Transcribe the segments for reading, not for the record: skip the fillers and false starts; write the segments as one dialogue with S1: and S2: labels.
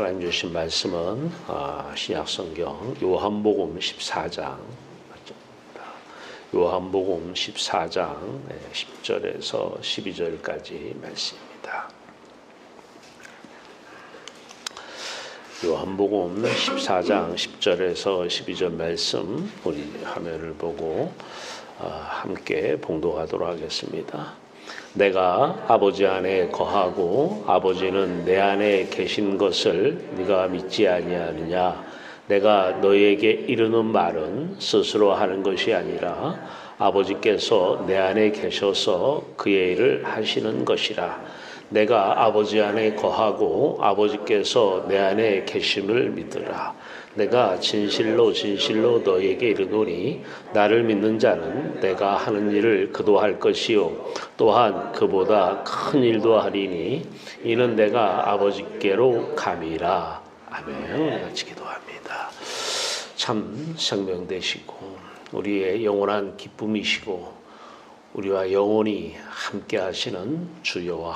S1: 하나님 주신 말씀은 신약성경 요한복음 14장 요한복음 14장 10절에서 12절까지 말씀입니다. 요한복음 14장 10절에서 12절 말씀 우리 화면을 보고 함께 봉독하도록 하겠습니다. 내가 아버지 안에 거하고 아버지는 내 안에 계신 것을 네가 믿지 아니하느냐? 내가 너에게 이르는 말은 스스로 하는 것이 아니라 아버지께서 내 안에 계셔서 그의 일을 하시는 것이라. 내가 아버지 안에 거하고 아버지께서 내 안에 계심을 믿으라. 내가 진실로 진실로 너에게 이르노니 나를 믿는 자는 내가 하는 일을 그도 할 것이요 또한 그보다 큰 일도 하리니 이는 내가 아버지께로 감이라. 아멘. 같이 기도합니다. 참 생명 되시고 우리의 영원한 기쁨이시고 우리와 영원히 함께 하시는 주여와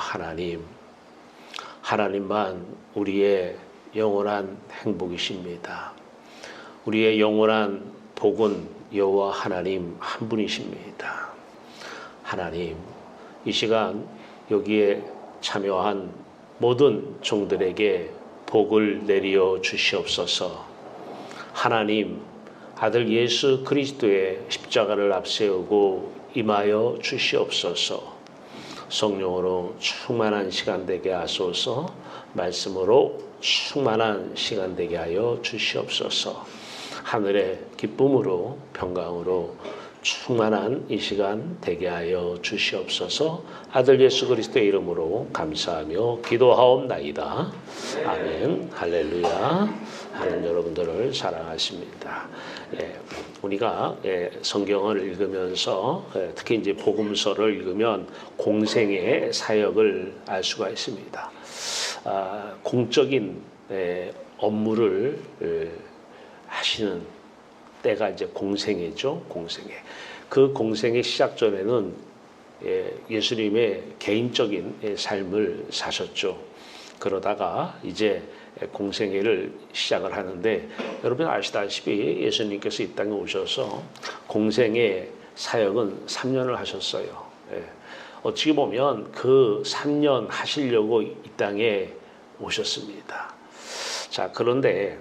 S1: 하나님만 우리의 영원한 행복이십니다. 우리의 영원한 복은 여호와 하나님 한 분이십니다. 하나님, 이 시간 여기에 참여한 모든 종들에게 복을 내려 주시옵소서. 하나님, 아들 예수 그리스도의 십자가를 앞세우고 임하여 주시옵소서. 성령으로 충만한 시간 되게 하소서. 말씀으로 충만한 시간 되게 하여 주시옵소서. 하늘의 기쁨으로 평강으로 충만한 이 시간 되게 하여 주시옵소서. 아들 예수 그리스도의 이름으로 감사하며 기도하옵나이다. 아멘. 할렐루야. 하나님 여러분들을 사랑하십니다. 우리가 성경을 읽으면서 특히 이제 복음서를 읽으면 공생의 사역을 알 수가 있습니다. 공적인 업무를 하시는 때가 이제 공생애죠. 공생애. 그 공생의 시작 전에는 예수님의 개인적인 삶을 사셨죠. 그러다가 이제 공생애를 시작을 하는데 여러분 아시다시피 예수님께서 이 땅에 오셔서 공생애 사역은 3년을 하셨어요. 어찌 보면 그 3년 하시려고 이 땅에 오셨습니다. 자, 그런데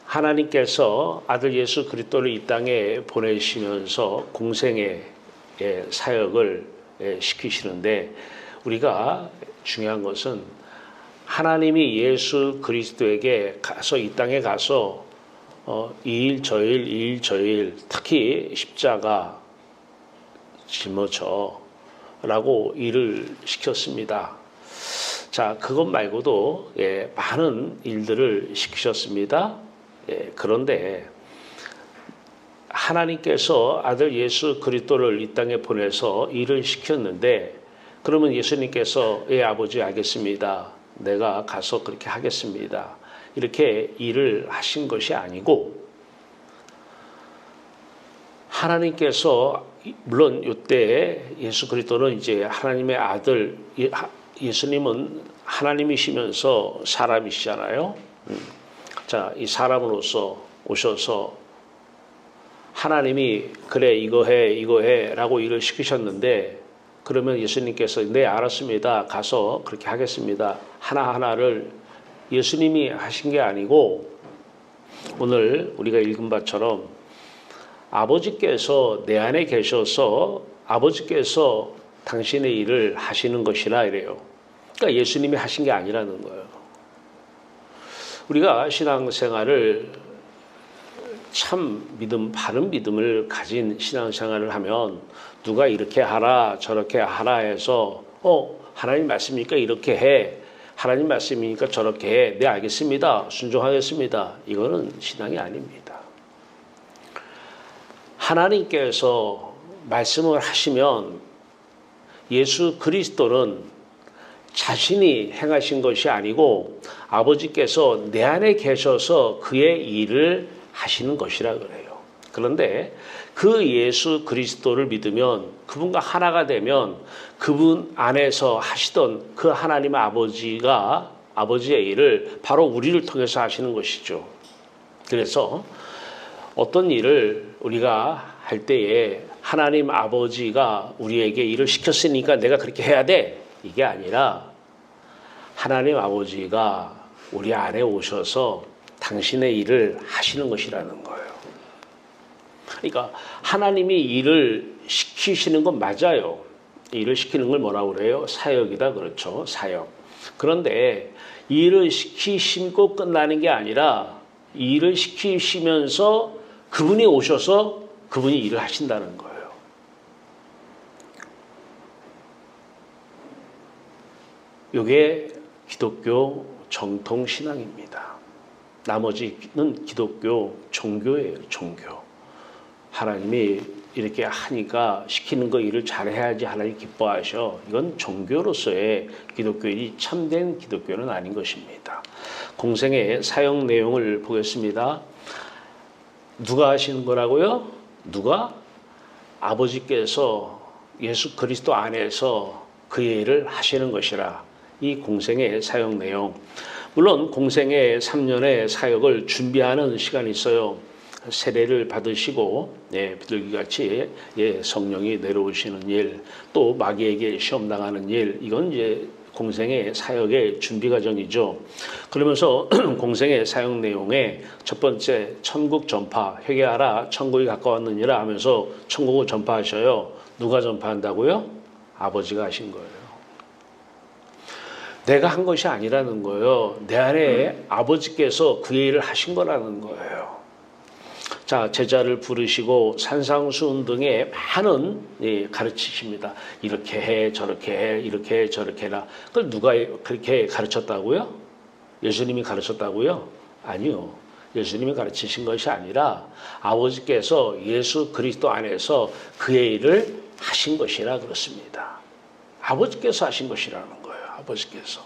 S1: 하나님께서 아들 예수 그리스도를 이 땅에 보내시면서 공생의 사역을 시키시는데 우리가 중요한 것은 하나님이 예수 그리스도에게 가서 이 땅에 가서 이 일 저 일 특히 십자가 짊어져 라고 일을 시켰습니다. 자, 그것 말고도 많은 일들을 시키셨습니다. 그런데 하나님께서 아들 예수 그리스도를 이 땅에 보내서 일을 시켰는데 그러면 예수님께서 아버지 알겠습니다. 내가 가서 그렇게 하겠습니다. 이렇게 일을 하신 것이 아니고 하나님께서 물론 이때 예수 그리스도는 이제 하나님의 아들 예수님은 하나님이시면서 사람이시잖아요. 자, 이 사람으로서 오셔서 하나님이 그래 이거 해 라고 일을 시키셨는데 그러면 예수님께서 네 알았습니다. 가서 그렇게 하겠습니다. 하나하나를 예수님이 하신 게 아니고 오늘 우리가 읽은 바처럼 아버지께서 내 안에 계셔서 아버지께서 당신의 일을 하시는 것이라 이래요. 그러니까 예수님이 하신 게 아니라는 거예요. 우리가 신앙생활을 참 바른 믿음을 가진 신앙생활을 하면 누가 이렇게 하라 저렇게 하라 해서 하나님 말씀이니까 이렇게 해. 하나님 말씀이니까 저렇게 해. 네 알겠습니다. 순종하겠습니다. 이거는 신앙이 아닙니다. 하나님께서 말씀을 하시면 예수 그리스도는 자신이 행하신 것이 아니고 아버지께서 내 안에 계셔서 그의 일을 하시는 것이라 그래요. 그런데 그 예수 그리스도를 믿으면 그분과 하나가 되면 그분 안에서 하시던 그 하나님의 아버지의 일을 바로 우리를 통해서 하시는 것이죠. 그래서 어떤 일을 우리가 할 때에 하나님 아버지가 우리에게 일을 시켰으니까 내가 그렇게 해야 돼. 이게 아니라 하나님 아버지가 우리 안에 오셔서 당신의 일을 하시는 것이라는 거예요. 그러니까 하나님이 일을 시키시는 건 맞아요. 일을 시키는 걸 뭐라고 그래요? 사역이다 그렇죠. 사역. 그런데 일을 시키시고 끝나는 게 아니라 일을 시키시면서 그분이 오셔서 그분이 일을 하신다는 거예요. 이게 기독교 정통 신앙입니다. 나머지는 기독교 종교예요. 종교. 하나님이 이렇게 하니까 시키는 거 일을 잘해야지 하나님 기뻐하셔. 이건 종교로서의 기독교인이 참된 기독교는 아닌 것입니다. 공생의 사역 내용을 보겠습니다. 누가 하시는 거라고요? 누가? 아버지께서 예수 그리스도 안에서 그의 일을 하시는 것이라. 이 공생의 사역 내용. 물론 공생의 3년의 사역을 준비하는 시간이 있어요. 세례를 받으시고 비둘기같이 성령이 내려오시는 일, 또 마귀에게 시험 당하는 일, 이건 이제 공생의 사역의 준비 과정이죠. 그러면서 공생의 사역 내용에 첫 번째 천국 전파, 회개하라 천국이 가까웠느니라 하면서 천국을 전파하셔요. 누가 전파한다고요? 아버지가 하신 거예요. 내가 한 것이 아니라는 거예요. 내 안에 아버지께서 그 일을 하신 거라는 거예요. 자, 제자를 부르시고 산상수훈 등의 많은 가르치십니다. 이렇게 해, 저렇게 해, 이렇게 해, 저렇게 해라. 그걸 누가 그렇게 가르쳤다고요? 예수님이 가르쳤다고요? 아니요. 예수님이 가르치신 것이 아니라 아버지께서 예수 그리스도 안에서 그의 일을 하신 것이라 그렇습니다. 아버지께서 하신 것이라는 거예요. 아버지께서.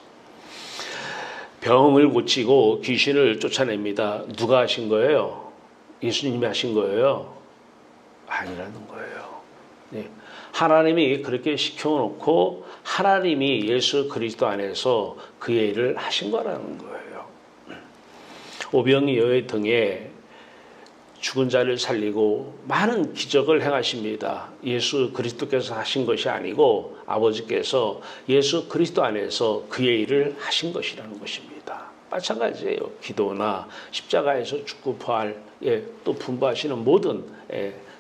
S1: 병을 고치고 귀신을 쫓아냅니다. 누가 하신 거예요? 예수님이 하신 거예요? 아니라는 거예요. 네. 하나님이 그렇게 시켜놓고 하나님이 예수 그리스도 안에서 그의 일을 하신 거라는 거예요. 오병이어 등에 죽은 자를 살리고 많은 기적을 행하십니다. 예수 그리스도께서 하신 것이 아니고 아버지께서 예수 그리스도 안에서 그의 일을 하신 것이라는 것입니다. 마찬가지예요. 기도나 십자가에서 죽고 부활, 또 분부하시는 모든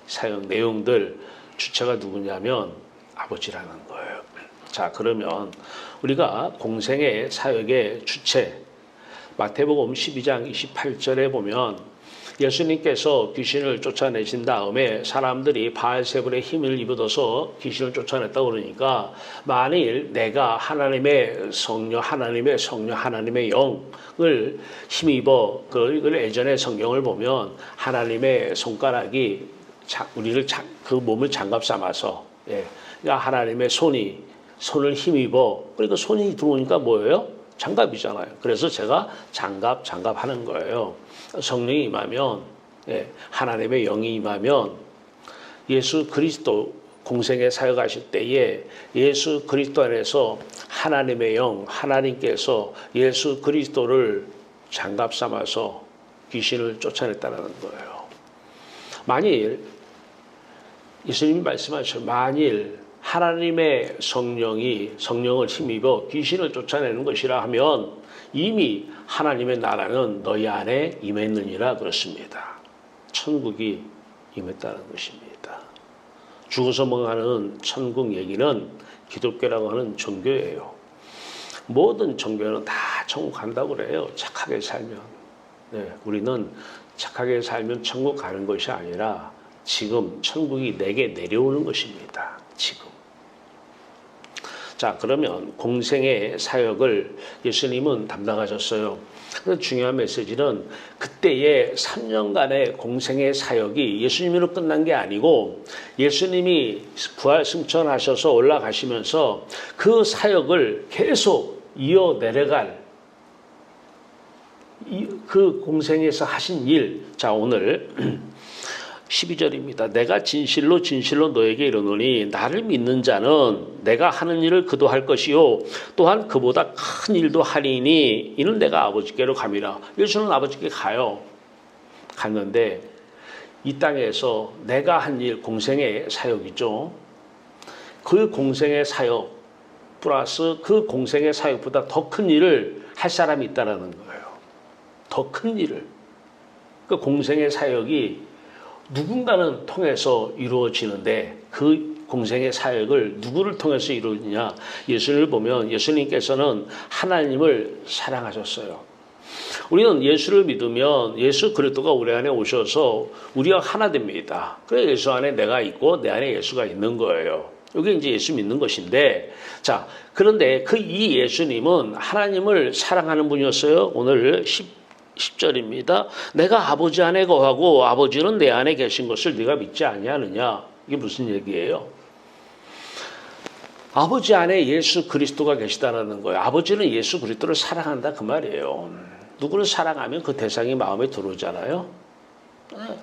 S1: 사역 내용들 주체가 누구냐면 아버지라는 거예요. 자, 그러면 우리가 공생의 사역의 주체 마태복음 12장 28절에 보면 예수님께서 귀신을 쫓아내신 다음에 사람들이 바알세불의 힘을 입어서 귀신을 쫓아냈다고 그러니까 만일 내가 하나님의 성령, 하나님의 영을 힘입어 그걸 예전에 성경을 보면 하나님의 손가락이 우리를 그 몸을 장갑 삼아서 그러니까 하나님의 손을 힘입어 그러니까 손이 들어오니까 뭐예요? 장갑이잖아요. 그래서 제가 장갑 하는 거예요. 성령이 임하면 하나님의 영이 임하면 예수 그리스도 공생에 사역하실 때에 예수 그리스도 안에서 하나님의 영, 하나님께서 예수 그리스도를 장갑 삼아서 귀신을 쫓아냈다는 거예요. 만일 예수님이 말씀하셔 만일 하나님의 성령을 힘입어 귀신을 쫓아내는 것이라 하면 이미 하나님의 나라는 너희 안에 임했느니라 그렇습니다. 천국이 임했다는 것입니다. 죽어서 멍하는 천국 얘기는 기독교라고 하는 종교예요. 모든 종교는 다 천국 간다고 그래요. 착하게 살면. 우리는 착하게 살면 천국 가는 것이 아니라 지금 천국이 내게 내려오는 것입니다. 지금. 자, 그러면 공생의 사역을 예수님은 담당하셨어요. 그래서 중요한 메시지는 그때의 3년간의 공생의 사역이 예수님으로 끝난 게 아니고 예수님이 부활 승천하셔서 올라가시면서 그 사역을 계속 이어 내려갈 그 공생에서 하신 일. 자, 오늘 12절입니다. 내가 진실로 진실로 너에게 이르노니 나를 믿는 자는 내가 하는 일을 그도 할 것이요 또한 그보다 큰 일도 하리니 이는 내가 아버지께로 감이라. 예수는 아버지께 가요. 갔는데 이 땅에서 내가 한 일, 공생의 사역이죠. 그 공생의 사역 플러스 그 공생의 사역보다 더 큰 일을 할 사람이 있다는 거예요. 더 큰 일을. 그 공생의 사역이 누군가는 통해서 이루어지는데 그 공생의 사역을 누구를 통해서 이루느냐. 예수를 보면 예수님께서는 하나님을 사랑하셨어요. 우리는 예수를 믿으면 예수 그리스도가 우리 안에 오셔서 우리와 하나 됩니다. 그래서 예수 안에 내가 있고 내 안에 예수가 있는 거예요. 이게 이제 예수 믿는 것인데, 자, 그런데 그 이 예수님은 하나님을 사랑하는 분이었어요. 오늘 10절입니다. 내가 아버지 안에 거하고 아버지는 내 안에 계신 것을 네가 믿지 아니하느냐. 이게 무슨 얘기예요? 아버지 안에 예수 그리스도가 계시다는 거예요. 아버지는 예수 그리스도를 사랑한다 그 말이에요. 누구를 사랑하면 그 대상이 마음에 들어오잖아요.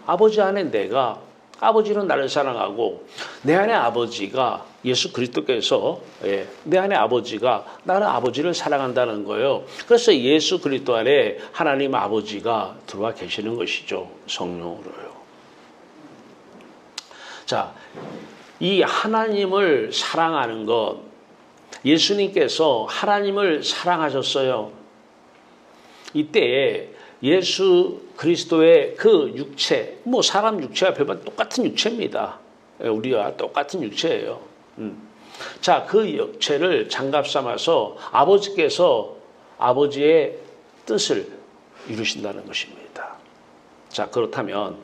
S1: 아버지 안에 내가, 아버지는 나를 사랑하고 내 안에 아버지가 예수 그리스도께서 내 안에 아버지가 나는 아버지를 사랑한다는 거예요. 그래서 예수 그리스도 안에 하나님 아버지가 들어와 계시는 것이죠. 성령으로요. 자, 이 하나님을 사랑하는 것, 예수님께서 하나님을 사랑하셨어요. 이때 예수 그리스도의 그 육체, 뭐 사람 육체와 별반 똑같은 육체입니다. 우리와 똑같은 육체예요. 자, 그 육체를 장갑 삼아서 아버지께서 아버지의 뜻을 이루신다는 것입니다. 자, 그렇다면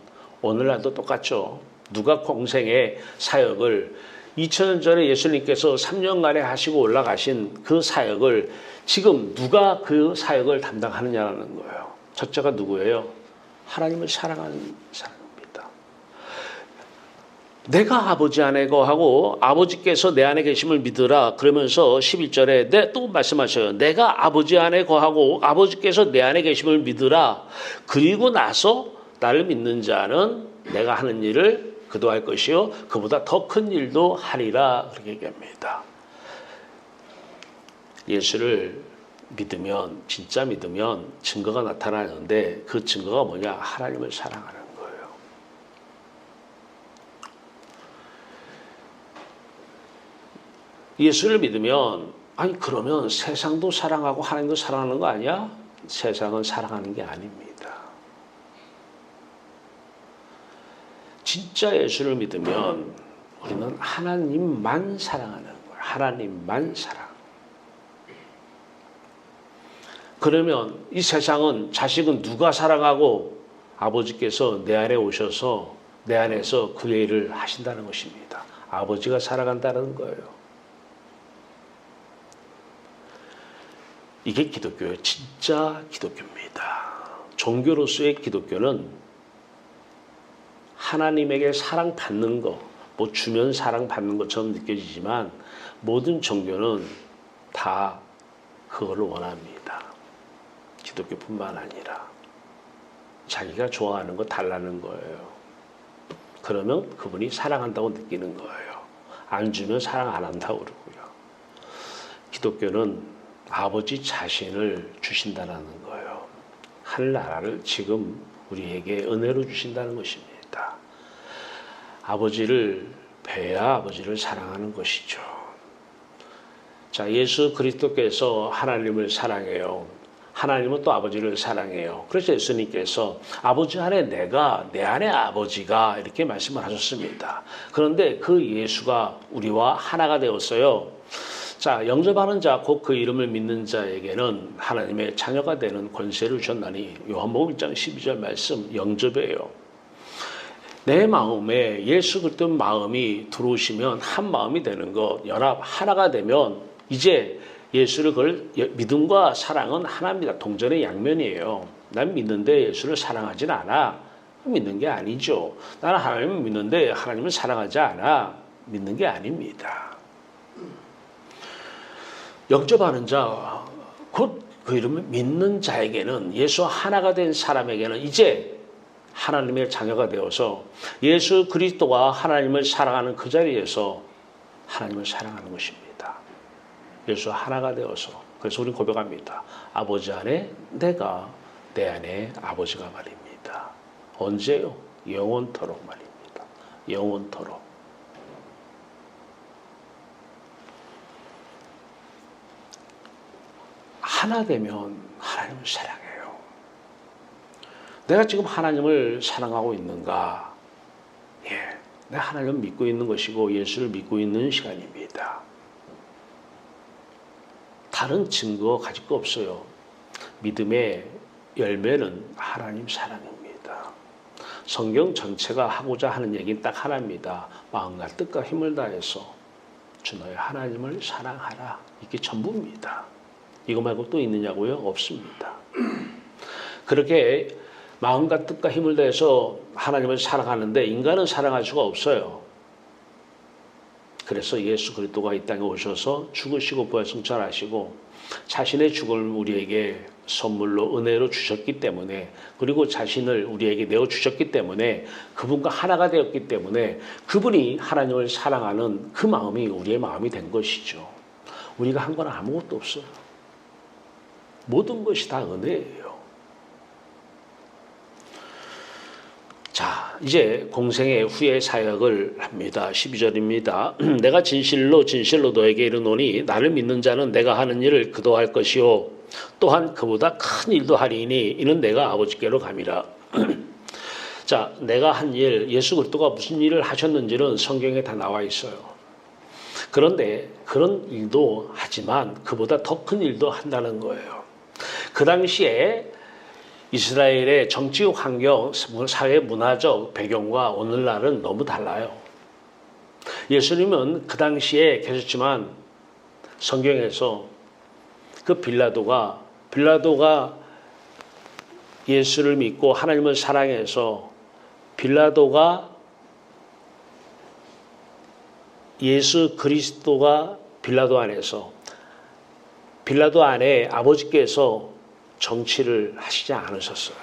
S1: 오늘날도 똑같죠. 누가 공생의 사역을 2000년 전에 예수님께서 3년간에 하시고 올라가신 그 사역을 지금 누가 그 사역을 담당하느냐는 거예요. 첫째가 누구예요? 하나님을 사랑하는 사람입니다. 내가 아버지 안에 거하고 아버지께서 내 안에 계심을 믿으라. 그러면서 11절에 또 말씀하셔요. 내가 아버지 안에 거하고 아버지께서 내 안에 계심을 믿으라. 그리고 나서 나를 믿는 자는 내가 하는 일을 그도 할 것이요 그보다 더 큰 일도 하리라. 그렇게 얘기합니다. 예수를 믿으면, 진짜 믿으면 증거가 나타나는데 그 증거가 뭐냐? 하나님을 사랑하는 거예요. 예수를 믿으면 아니 그러면 세상도 사랑하고 하나님도 사랑하는 거 아니야? 세상은 사랑하는 게 아닙니다. 진짜 예수를 믿으면 우리는 하나님만 사랑하는 거예요. 하나님만 사랑. 그러면 이 세상은 자식은 누가 사랑하고 아버지께서 내 안에 오셔서 내 안에서 그의 일을 하신다는 것입니다. 아버지가 사랑한다는 거예요. 이게 기독교예요. 진짜 기독교입니다. 종교로서의 기독교는 하나님에게 사랑받는 거, 뭐 주면 사랑받는 것처럼 느껴지지만 모든 종교는 다 그걸 원합니다. 기독교뿐만 아니라 자기가 좋아하는 거 달라는 거예요. 그러면 그분이 사랑한다고 느끼는 거예요. 안 주면 사랑 안 한다고 그러고요. 기독교는 아버지 자신을 주신다는 거예요. 하늘나라를 지금 우리에게 은혜로 주신다는 것입니다. 아버지를 뵈야 아버지를 사랑하는 것이죠. 자, 예수 그리스도께서 하나님을 사랑해요. 하나님은 또 아버지를 사랑해요. 그래서 예수님께서 아버지 안에 내가, 내 안에 아버지가 이렇게 말씀을 하셨습니다. 그런데 그 예수가 우리와 하나가 되었어요. 자, 영접하는 자, 곧 그 이름을 믿는 자에게는 하나님의 자녀가 되는 권세를 주셨나니 요한복음 1장 12절 말씀 영접이에요. 내 마음에 예수 그리스도 마음이 들어오시면 한 마음이 되는 것, 연합 하나가 되면 이제 예수를 그걸 믿음과 사랑은 하나입니다. 동전의 양면이에요. 난 믿는데 예수를 사랑하진 않아. 믿는 게 아니죠. 나는 하나님을 믿는데 하나님을 사랑하지 않아. 믿는 게 아닙니다. 영접하는 자, 곧 그 이름을 믿는 자에게는 예수 하나가 된 사람에게는 이제 하나님의 자녀가 되어서 예수 그리스도가 하나님을 사랑하는 그 자리에서 하나님을 사랑하는 것입니다. 예수 하나가 되어서. 그래서 우리는 고백합니다. 아버지 안에 내가, 내 안에 아버지가 말입니다. 언제요? 영원토록 말입니다. 영원토록. 하나 되면 하나님을 사랑해요. 내가 지금 하나님을 사랑하고 있는가? 예, 내가 하나님을 믿고 있는 것이고 예수를 믿고 있는 시간입니다. 다른 증거 가질 거 없어요. 믿음의 열매는 하나님 사랑입니다. 성경 전체가 하고자 하는 얘기는 딱 하나입니다. 마음과 뜻과 힘을 다해서 주 너의 하나님을 사랑하라. 이게 전부입니다. 이거 말고 또 있느냐고요? 없습니다. 그렇게 마음과 뜻과 힘을 다해서 하나님을 사랑하는데 인간은 사랑할 수가 없어요. 그래서 예수 그리스도가 이 땅에 오셔서 죽으시고 부활승천하시고 자신의 죽음을 우리에게 선물로 은혜로 주셨기 때문에 그리고 자신을 우리에게 내어주셨기 때문에 그분과 하나가 되었기 때문에 그분이 하나님을 사랑하는 그 마음이 우리의 마음이 된 것이죠. 우리가 한 건 아무것도 없어요. 모든 것이 다 은혜예요. 자, 이제 공생의 후의 사역을 합니다. 12절입니다. 내가 진실로 너에게 이르노니 나를 믿는 자는 내가 하는 일을 그도 할 것이요 또한 그보다 큰 일도 하리니 이는 내가 아버지께로 감이라. 자, 내가 한 일, 예수 그리스도가 무슨 일을 하셨는지는 성경에 다 나와 있어요. 그런데 그런 일도 하지만 그보다 더 큰 일도 한다는 거예요. 그 당시에 이스라엘의 정치 환경, 사회 문화적 배경과 오늘날은 너무 달라요. 예수님은 그 당시에 계셨지만 성경에서 그 빌라도가 예수를 믿고 하나님을 사랑해서 빌라도가 예수 그리스도가 빌라도 안에 아버지께서 정치를 하시지 않으셨어요.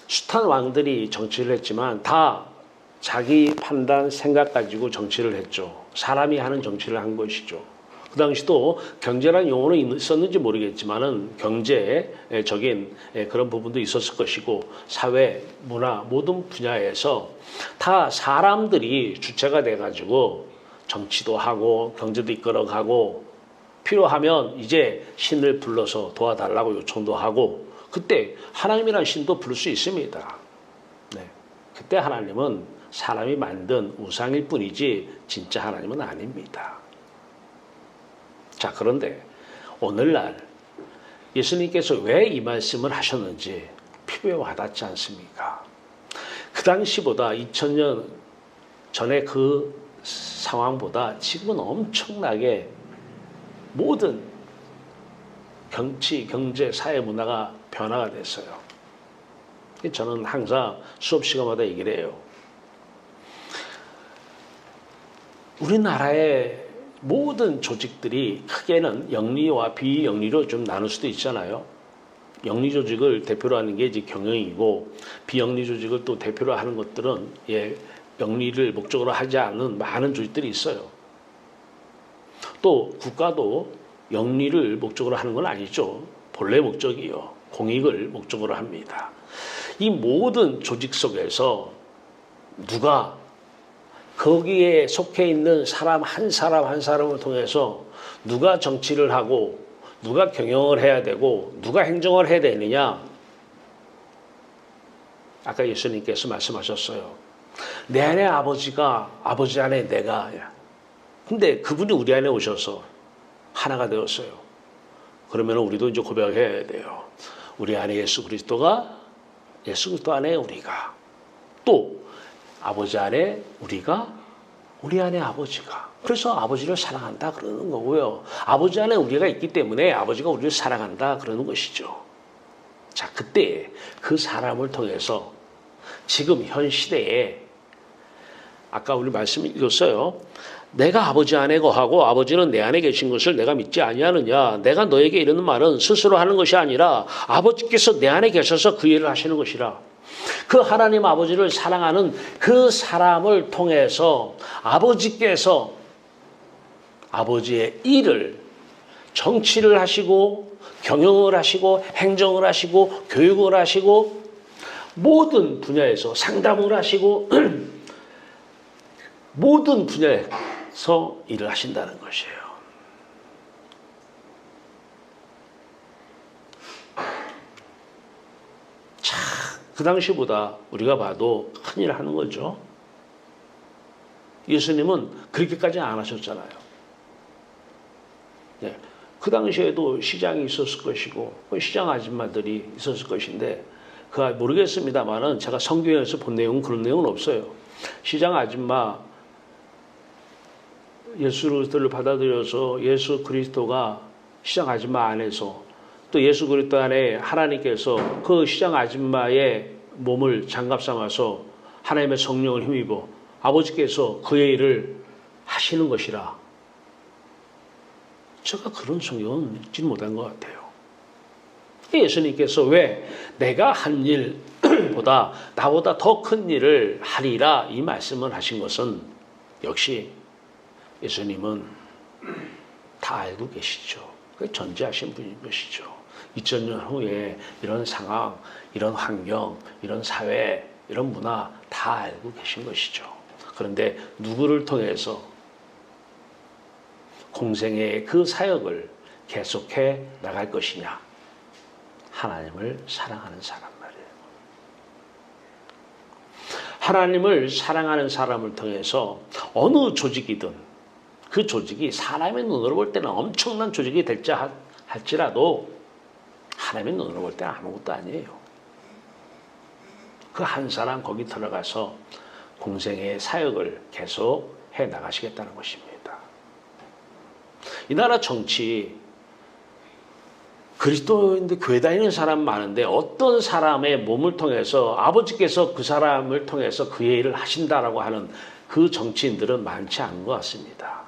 S1: 숱한 왕들이 정치를 했지만 다 자기 판단, 생각 가지고 정치를 했죠. 사람이 하는 정치를 한 것이죠. 그 당시도 경제라는 용어는 있었는지 모르겠지만은 경제적인 그런 부분도 있었을 것이고 사회, 문화 모든 분야에서 다 사람들이 주체가 돼가지고 정치도 하고 경제도 이끌어가고 필요하면 이제 신을 불러서 도와달라고 요청도 하고 그때 하나님이라는 신도 부를 수 있습니다. 네. 그때 하나님은 사람이 만든 우상일 뿐이지 진짜 하나님은 아닙니다. 자, 그런데 오늘날 예수님께서 왜 이 말씀을 하셨는지 피부에 와닿지 않습니까? 그 당시보다 2000년 전에 그 상황보다 지금은 엄청나게 모든 정치, 경제, 사회 문화가 변화가 됐어요. 저는 항상 수업 시간마다 얘기를 해요. 우리나라의 모든 조직들이 크게는 영리와 비영리로 좀 나눌 수도 있잖아요. 영리 조직을 대표로 하는 게 이제 경영이고 비영리 조직을 또 대표로 하는 것들은 영리를 목적으로 하지 않는 많은 조직들이 있어요. 또 국가도 영리를 목적으로 하는 건 아니죠. 본래 목적이요. 공익을 목적으로 합니다. 이 모든 조직 속에서 누가 거기에 속해 있는 사람 한 사람을 통해서 누가 정치를 하고 누가 경영을 해야 되고 누가 행정을 해야 되느냐? 아까 예수님께서 말씀하셨어요. 내 안에 아버지가 아버지 안에 내가. 근데 그분이 우리 안에 오셔서 하나가 되었어요. 그러면 우리도 이제 고백해야 돼요. 우리 안에 예수 그리스도 안에 우리가 또 아버지 안에 우리가 우리 안에 아버지가. 그래서 아버지를 사랑한다 그러는 거고요. 아버지 안에 우리가 있기 때문에 아버지가 우리를 사랑한다 그러는 것이죠. 자, 그때 그 사람을 통해서 지금 현 시대에 아까 우리 말씀 읽었어요. 내가 아버지 안에 거하고 아버지는 내 안에 계신 것을 내가 믿지 아니하느냐. 내가 너에게 이르는 말은 스스로 하는 것이 아니라 아버지께서 내 안에 계셔서 그 일을 하시는 것이라. 그 하나님 아버지를 사랑하는 그 사람을 통해서 아버지께서 아버지의 일을 정치를 하시고 경영을 하시고 행정을 하시고 교육을 하시고 모든 분야에서 상담을 하시고 모든 분야에서 일을 하신다는 것이에요. 참, 그 당시보다 우리가 봐도 큰일 하는 거죠. 예수님은 그렇게까지는 안 하셨잖아요. 네. 그 당시에도 시장이 있었을 것이고 시장 아줌마들이 있었을 것인데 그가 모르겠습니다만은 제가 성경에서 본 내용은 그런 내용은 없어요. 시장 아줌마 예수를 받아들여서 예수 그리스도가 시장 아줌마 안에서 또 예수 그리스도 안에 하나님께서 그 시장 아줌마의 몸을 장갑 삼아서 하나님의 성령을 힘입어 아버지께서 그의 일을 하시는 것이라. 제가 그런 성경은 읽지는 못한 것 같아요. 예수님께서 왜 내가 한 일보다 나보다 더 큰 일을 하리라 이 말씀을 하신 것은 역시 예수님은 다 알고 계시죠. 전지하신 분인 것이죠. 2000년 후에 이런 상황, 이런 환경, 이런 사회, 이런 문화 다 알고 계신 것이죠. 그런데 누구를 통해서 공생의 그 사역을 계속해 나갈 것이냐? 하나님을 사랑하는 사람 말이에요. 하나님을 사랑하는 사람을 통해서 어느 조직이든 그 조직이 사람의 눈으로 볼 때는 엄청난 조직이 될지 할지라도 하나님의 눈으로 볼 때는 아무것도 아니에요. 그 한 사람 거기 들어가서 공생의 사역을 계속 해 나가시겠다는 것입니다. 이 나라 정치 그리스도인들 교회 다니는 사람 많은데 어떤 사람의 몸을 통해서 아버지께서 그 사람을 통해서 그의 일을 하신다라고 하는 그 정치인들은 많지 않은 것 같습니다.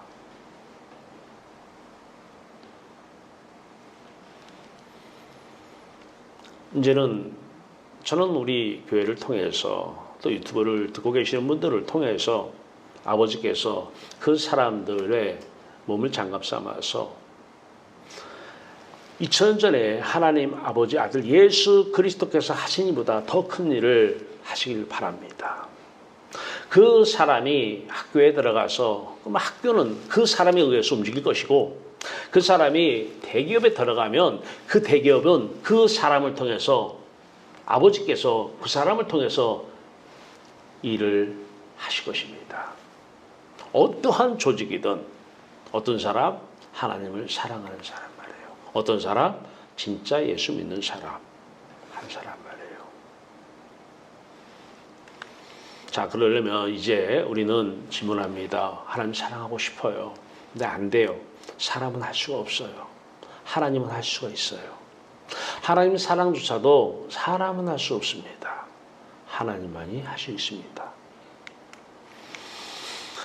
S1: 이제는 저는 우리 교회를 통해서 또 유튜브를 듣고 계시는 분들을 통해서 아버지께서 그 사람들의 몸을 장갑 삼아서 2000년 전에 하나님 아버지 아들 예수 그리스도께서 하신 일보다 더 큰 일을 하시길 바랍니다. 그 사람이 학교에 들어가서 그럼 학교는 그 사람에 의해서 움직일 것이고 그 사람이 대기업에 들어가면 그 대기업은 그 사람을 통해서 아버지께서 그 사람을 통해서 일을 하실 것입니다. 어떠한 조직이든 어떤 사람? 하나님을 사랑하는 사람 말이에요. 어떤 사람? 진짜 예수 믿는 사람. 한 사람 말이에요. 자, 그러려면 이제 우리는 질문합니다. 하나님 사랑하고 싶어요. 근데 안 돼요. 사람은 할 수가 없어요. 하나님은 할 수가 있어요. 하나님 사랑조차도 사람은 할 수 없습니다. 하나님만이 할 수 있습니다.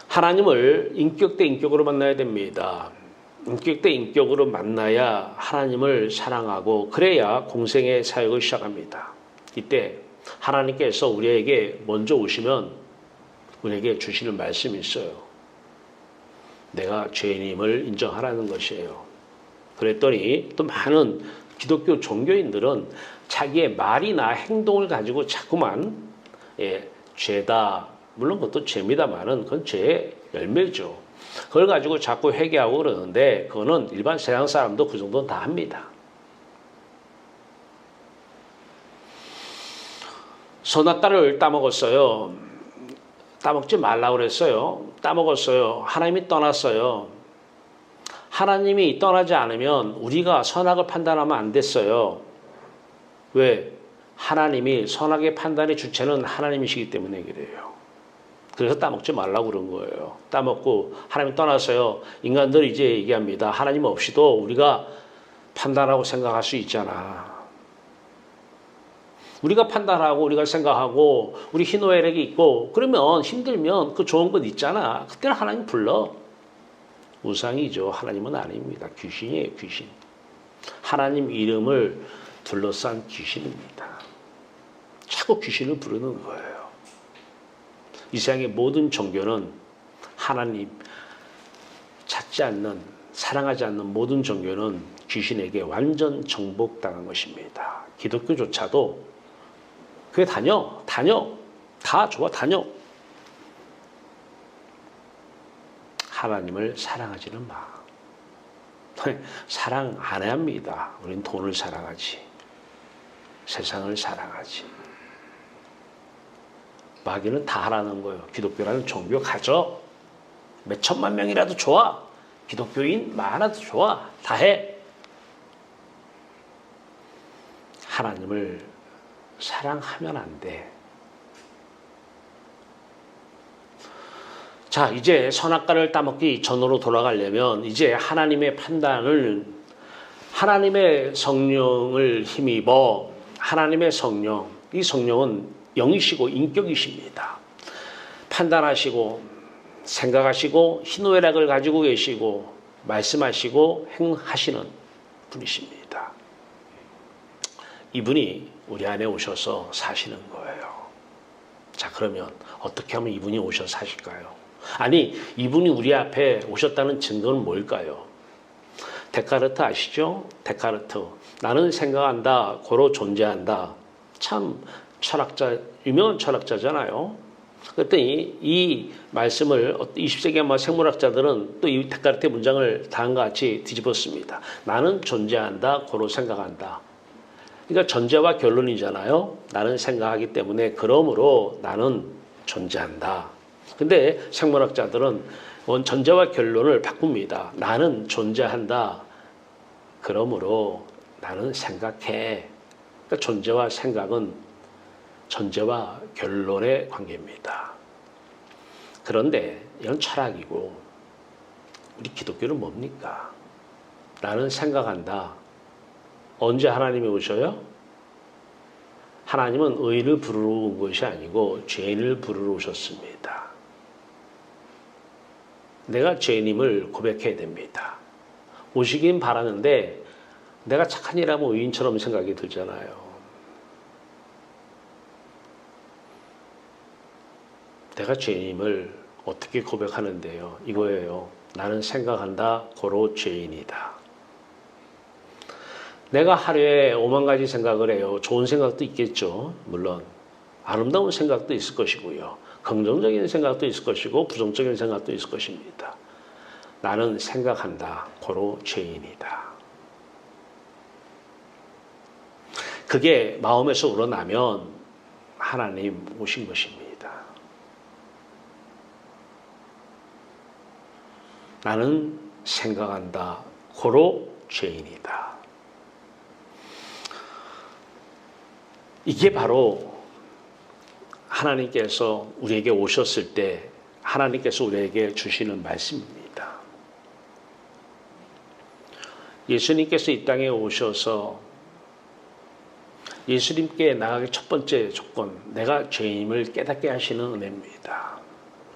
S1: 하나님을 인격 대 인격으로 만나야 됩니다. 인격 대 인격으로 만나야 하나님을 사랑하고 그래야 공생의 사역을 시작합니다. 이때 하나님께서 우리에게 먼저 오시면 우리에게 주시는 말씀이 있어요. 내가 죄인임을 인정하라는 것이에요. 그랬더니 또 많은 기독교 종교인들은 자기의 말이나 행동을 가지고 자꾸만 죄다, 물론 그것도 죄입니다만은 그건 죄의 열매죠. 그걸 가지고 자꾸 회개하고 그러는데 그거는 일반 세상 사람도 그 정도는 다 합니다. 선악과를 따먹었어요. 따먹지 말라고 그랬어요. 따먹었어요. 하나님이 떠났어요. 하나님이 떠나지 않으면 우리가 선악을 판단하면 안 됐어요. 왜? 하나님이 선악의 판단의 주체는 하나님이시기 때문에 그래요. 그래서 따먹지 말라고 그런 거예요. 따먹고 하나님 떠났어요. 인간들 이제 얘기합니다. 하나님 없이도 우리가 판단하고 생각할 수 있잖아. 우리가 판단하고 우리가 생각하고 우리 희노애락이 있고 그러면 힘들면 그 좋은 것 있잖아. 그때는 하나님 불러. 우상이죠. 하나님은 아닙니다. 귀신이에요. 귀신. 하나님 이름을 둘러싼 귀신입니다. 자꾸 귀신을 부르는 거예요. 이 세상의 모든 종교는 하나님 찾지 않는, 사랑하지 않는 모든 종교는 귀신에게 완전 정복당한 것입니다. 기독교조차도 그게 다녀. 다 좋아, 다녀. 하나님을 사랑하지는 마. 사랑 안 해야 합니다. 우린 돈을 사랑하지. 세상을 사랑하지. 마귀는 다 하라는 거예요. 기독교라는 종교 가져. 몇 천만 명이라도 좋아. 기독교인 많아도 좋아. 다 해. 하나님을 사랑하면 안 돼. 자, 이제 선악과를 따먹기 전으로 돌아가려면 이제 하나님의 판단을 하나님의 성령을 힘입어 하나님의 성령, 이 성령은 영이시고 인격이십니다. 판단하시고 생각하시고 희노애락을 가지고 계시고 말씀하시고 행하시는 분이십니다. 이분이 우리 안에 오셔서 사시는 거예요. 자, 그러면 어떻게 하면 이분이 오셔서 사실까요? 아니, 이분이 우리 앞에 오셨다는 증거는 뭘까요? 데카르트 아시죠? 데카르트. 나는 생각한다, 고로 존재한다. 참 철학자, 유명한 철학자잖아요. 그랬더니 이 말씀을 20세기 생물학자들은 또 이 데카르트의 문장을 다음과 같이 뒤집었습니다. 나는 존재한다, 고로 생각한다. 그러니까 전제와 결론이잖아요. 나는 생각하기 때문에 그러므로 나는 존재한다. 근데 생물학자들은 전제와 결론을 바꿉니다. 나는 존재한다. 그러므로 나는 생각해. 그러니까 존재와 생각은 전제와 결론의 관계입니다. 그런데 이건 철학이고 우리 기독교는 뭡니까? 나는 생각한다. 언제 하나님이 오셔요? 하나님은 의인을 부르러 온 것이 아니고 죄인을 부르러 오셨습니다. 내가 죄인임을 고백해야 됩니다. 오시긴 바라는데 내가 착한 일하면 의인처럼 생각이 들잖아요. 내가 죄인임을 어떻게 고백하는데요? 이거예요. 나는 생각한다, 고로 죄인이다. 내가 하루에 5만 가지 생각을 해요. 좋은 생각도 있겠죠. 물론 아름다운 생각도 있을 것이고요. 긍정적인 생각도 있을 것이고 부정적인 생각도 있을 것입니다. 나는 생각한다, 고로 죄인이다. 그게 마음에서 우러나면 하나님 오신 것입니다. 나는 생각한다, 고로 죄인이다. 이게 바로 하나님께서 우리에게 오셨을 때 하나님께서 우리에게 주시는 말씀입니다. 예수님께서 이 땅에 오셔서 예수님께 나가기 첫 번째 조건, 내가 죄인임을 깨닫게 하시는 은혜입니다.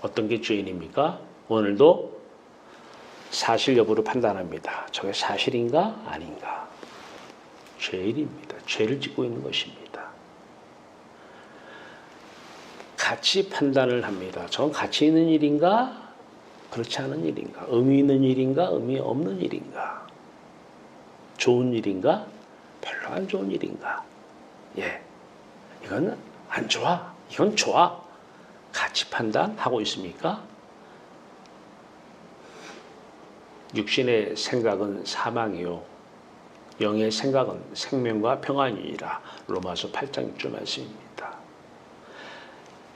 S1: 어떤 게 죄인입니까? 오늘도 사실 여부를 판단합니다. 저게 사실인가 아닌가? 죄인입니다. 죄를 짓고 있는 것입니다. 가치 판단을 합니다. 저건 가치 있는 일인가? 그렇지 않은 일인가? 의미 있는 일인가? 의미 없는 일인가? 좋은 일인가? 별로 안 좋은 일인가? 예, 이건 안 좋아. 이건 좋아. 가치 판단하고 있습니까? 육신의 생각은 사망이요 영의 생각은 생명과 평안이니라. 로마서 8장 6절 말씀입니다.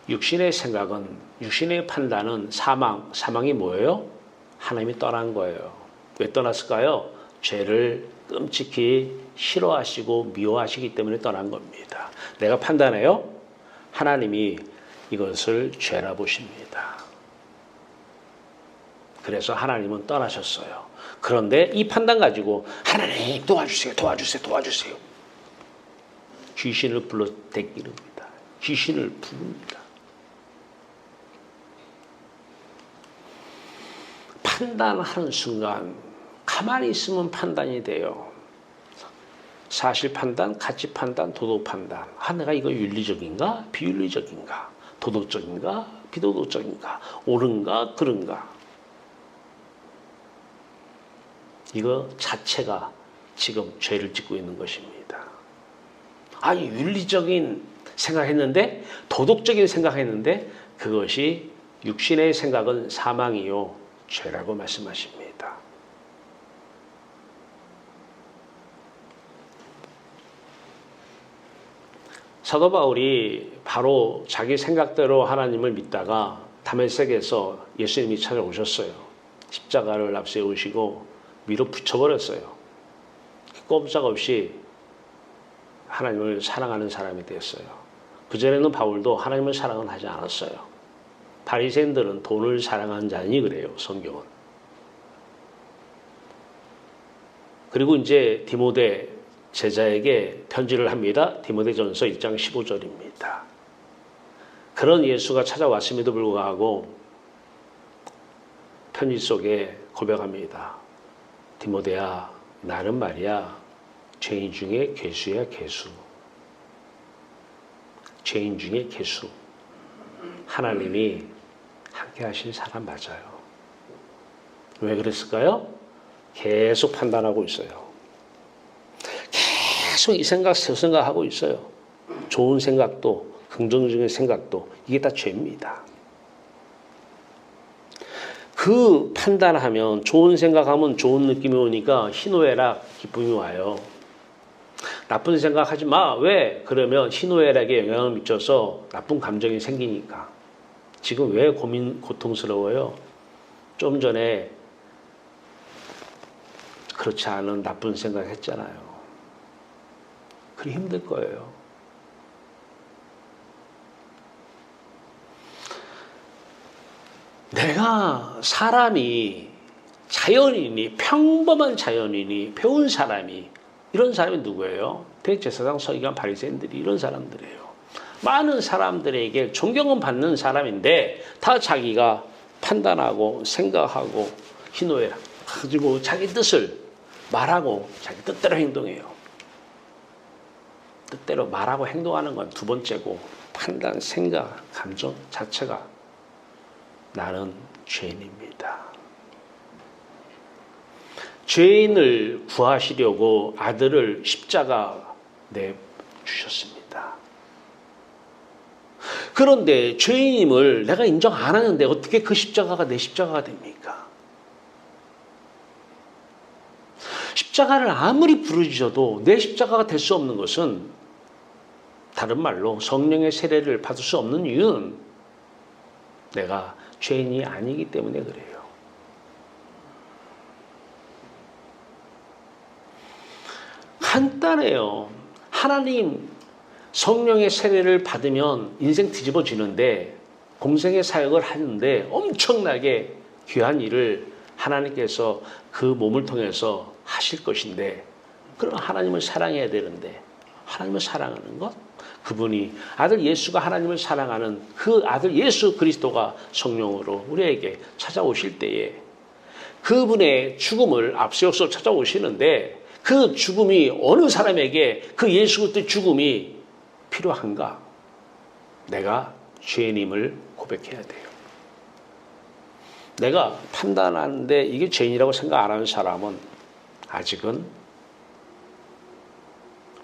S1: 육신의 생각은, 육신의 판단은 사망이 뭐예요? 하나님이 떠난 거예요. 왜 떠났을까요? 죄를 끔찍히 싫어하시고 미워하시기 때문에 떠난 겁니다. 내가 판단해요? 하나님이 이것을 죄라 보십니다. 그래서 하나님은 떠나셨어요. 그런데 이 판단 가지고 하나님 도와주세요. 귀신을 불러 대기릅니다. 귀신을 부릅니다. 판단하는 순간 가만히 있으면 판단이 돼요. 사실 판단, 가치 판단, 도덕 판단. 내가 이거 윤리적인가? 비윤리적인가? 도덕적인가? 비도덕적인가? 옳은가? 그른가? 이거 자체가 지금 죄를 짓고 있는 것입니다. 윤리적인 생각했는데, 도덕적인 생각했는데, 그것이 육신의 생각은 사망이요, 죄라고 말씀하십니다. 사도 바울이 바로 자기 생각대로 하나님을 믿다가 다메섹에서 예수님이 찾아오셨어요. 십자가를 앞세우시고 위로 붙여버렸어요. 꼼짝없이 하나님을 사랑하는 사람이 되었어요. 그전에는 바울도 하나님을 사랑은 하지 않았어요. 바리새인들은 돈을 사랑한 자니 그래요, 성경은. 그리고 이제 디모데 제자에게 편지를 합니다. 디모데전서 1장 15절입니다. 그런 예수가 찾아왔음에도 불구하고 편지 속에 고백합니다. 디모데야, 나는 말이야 죄인 중에 괴수야, 괴수. 죄인 중에 괴수. 하나님이 함께 하신 사람 맞아요. 왜 그랬을까요? 계속 판단하고 있어요. 계속 이 생각, 저 생각하고 있어요. 좋은 생각도, 긍정적인 생각도, 이게 다 죄입니다. 그 판단하면, 좋은 생각하면 좋은 느낌이 오니까 희노애락, 기쁨이 와요. 나쁜 생각하지 마. 왜? 그러면 희노애락에 영향을 미쳐서 나쁜 감정이 생기니까. 지금 왜 고통스러워요? 좀 전에 그렇지 않은 나쁜 생각 했잖아요. 그리 힘들 거예요. 내가 사람이 자연인이, 평범한 자연인이, 배운 사람이, 이런 사람이 누구예요? 대제사장, 서기관, 바리새인들이 이런 사람들이에요. 많은 사람들에게 존경은 받는 사람인데 다 자기가 판단하고 생각하고 희노애락 가지고 자기 뜻을 말하고 자기 뜻대로 행동해요. 뜻대로 말하고 행동하는 건 두 번째고, 판단, 생각, 감정 자체가 나는 죄인입니다. 죄인을 구하시려고 아들을 십자가 내주셨습니다. 그런데 죄인임을 내가 인정 안 하는데 어떻게 그 십자가가 내 십자가가 됩니까? 십자가를 아무리 부르짖어도 내 십자가가 될 수 없는 것은, 다른 말로 성령의 세례를 받을 수 없는 이유는 내가 죄인이 아니기 때문에 그래요. 간단해요. 하나님 성령의 세례를 받으면 인생 뒤집어지는데, 공생의 사역을 하는데 엄청나게 귀한 일을 하나님께서 그 몸을 통해서 하실 것인데, 그럼 하나님을 사랑해야 되는데, 하나님을 사랑하는 것? 그분이 아들 예수가 하나님을 사랑하는 그 아들 예수 그리스도가 성령으로 우리에게 찾아오실 때에 그분의 죽음을 앞세워서 찾아오시는데, 그 죽음이 어느 사람에게 그 예수 그리스도의 죽음이 필요한가? 내가 죄인임을 고백해야 돼요. 내가 판단하는데 이게 죄인이라고 생각 안 하는 사람은 아직은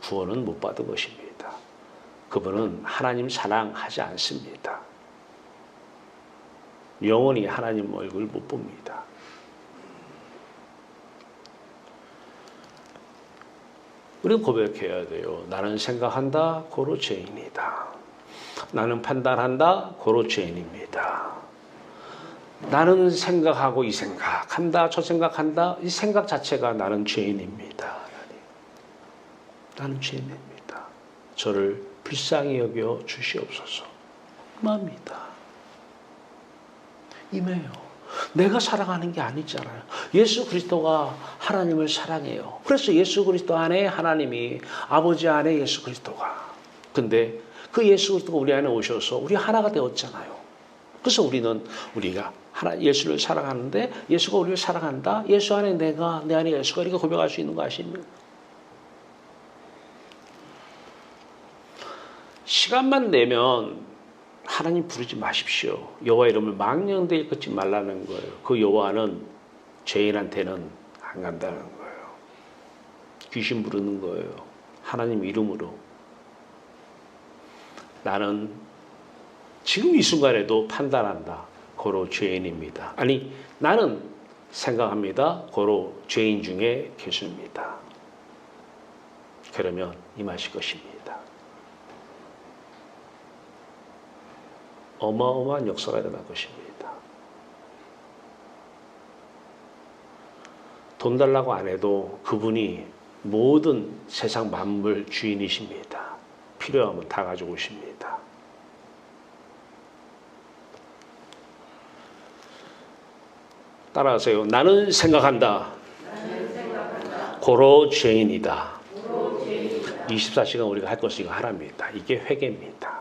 S1: 구원은 못 받은 것입니다. 그분은 하나님 사랑하지 않습니다. 영원히 하나님 얼굴 못 봅니다. 우리는 고백해야 돼요. 나는 생각한다, 고로 죄인이다. 나는 판단한다, 고로 죄인입니다. 나는 생각하고 이 생각한다, 저 생각한다, 이 생각 자체가 나는 죄인입니다. 나는 죄인입니다. 저를 불쌍히 여겨 주시옵소서. 임합니다. 임해요. 내가 사랑하는 게 아니잖아요. 예수 그리스도가 하나님을 사랑해요. 그래서 예수 그리스도 안에 하나님이, 아버지 안에 예수 그리스도가. 근데 그 예수 그리스도가 우리 안에 오셔서 우리 하나가 되었잖아요. 그래서 우리가 예수를 사랑하는데 예수가 우리를 사랑한다. 예수 안에 내가, 내 안에 예수가, 이렇게 고백할 수 있는 거 아십니까? 시간만 내면 하나님 부르지 마십시오. 여호와 이름을 망령되이 일컫지 말라는 거예요. 그 여호와는 죄인한테는 안 간다는 거예요. 귀신 부르는 거예요. 하나님 이름으로. 나는 지금 이 순간에도 판단한다. 고로 죄인입니다. 아니, 나는 생각합니다. 고로 죄인 중에 계십니다. 그러면 임하실 것입니다. 어마어마한 역사가 일어날 것입니다. 돈 달라고 안 해도 그분이 모든 세상 만물 주인이십니다. 필요하면 다 가지고 오십니다. 따라하세요. 나는 생각한다. 고로 죄인이다. 24시간 우리가 할 것이 이거 하나입니다. 이게 회개입니다.